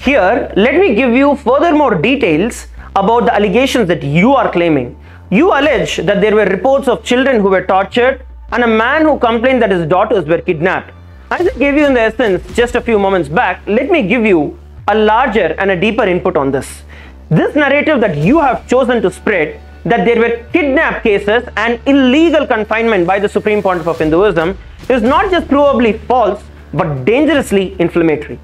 Here, let me give you furthermore details about the allegations that you are claiming. You allege that there were reports of children who were tortured and a man who complained that his daughters were kidnapped. As I gave you in the essence just a few moments back, let me give you a larger and a deeper input on this. This narrative that you have chosen to spread, that there were kidnap cases and illegal confinement by the Supreme Pontiff of Hinduism, is not just provably false but dangerously inflammatory.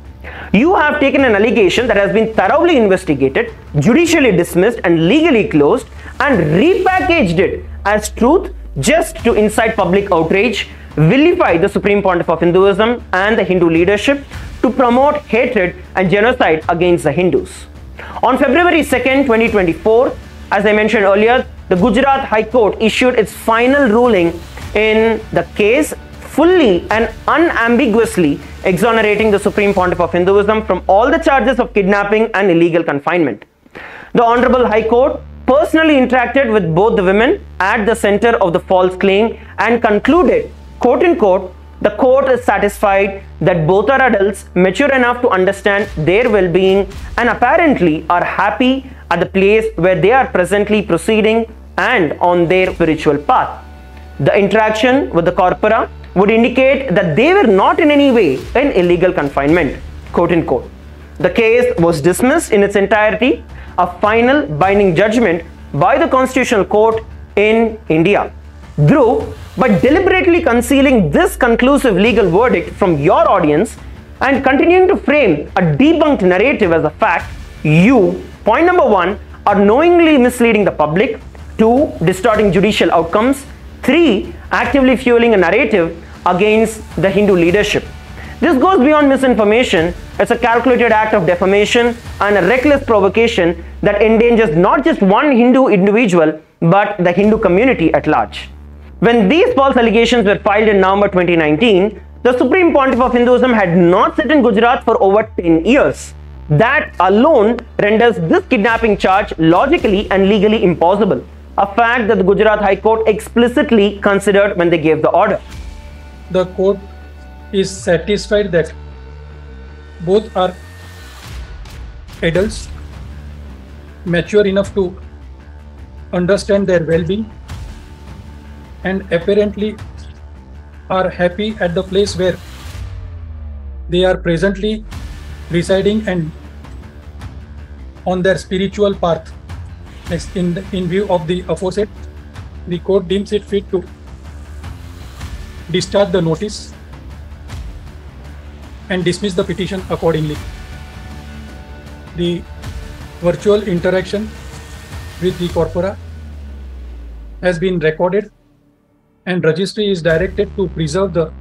You have taken an allegation that has been thoroughly investigated, judicially dismissed and legally closed, and repackaged it as truth just to incite public outrage, vilify the Supreme Pontiff of Hinduism and the Hindu leadership, to promote hatred and genocide against the Hindus. On February 2nd, 2024, as I mentioned earlier, the Gujarat High Court issued its final ruling in the case, fully and unambiguously exonerating the Supreme Pontiff of Hinduism from all the charges of kidnapping and illegal confinement. The Honorable High Court personally interacted with both the women at the center of the false claim and concluded, quote unquote, the court is satisfied that both are adults mature enough to understand their well-being and apparently are happy at the place where they are presently proceeding and on their spiritual path. The interaction with the corpora would indicate that they were not in any way in illegal confinement, quote unquote. The case was dismissed in its entirety, a final binding judgment by the Constitutional Court in India. Dhruv, by deliberately concealing this conclusive legal verdict from your audience and continuing to frame a debunked narrative as a fact, you, point number one, are knowingly misleading the public, 2, distorting judicial outcomes, 3, actively fueling a narrative against the Hindu leadership. This goes beyond misinformation. It's a calculated act of defamation and a reckless provocation that endangers not just one Hindu individual but the Hindu community at large. When these false allegations were filed in November 2019, the Supreme Pontiff of Hinduism had not sat in Gujarat for over 10 years. That alone renders this kidnapping charge logically and legally impossible, a fact that the Gujarat High Court explicitly considered when they gave the order. The court is satisfied that both are adults, mature enough to understand their well-being, and apparently are happy at the place where they are presently residing and on their spiritual path. Next, in view of the aforesaid, the court deems it fit to discharge the notice and dismiss the petition accordingly. The virtual interaction with the corpora has been recorded, and registry is directed to preserve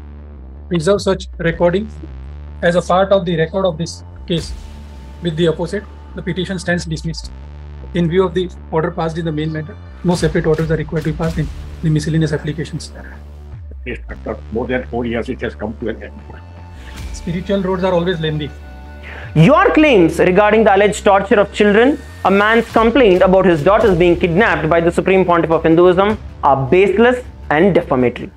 such recording as a part of the record of this case. With the aforesaid, the petition stands dismissed. In view of the order passed in the main matter, no separate orders are required to be passed in the miscellaneous applications. After more than 4 years, it has come to an end. Spiritual roads are always lengthy. Your claims regarding the alleged torture of children, a man's complaint about his daughters being kidnapped by the Supreme Pontiff of Hinduism, are baseless and defamatory.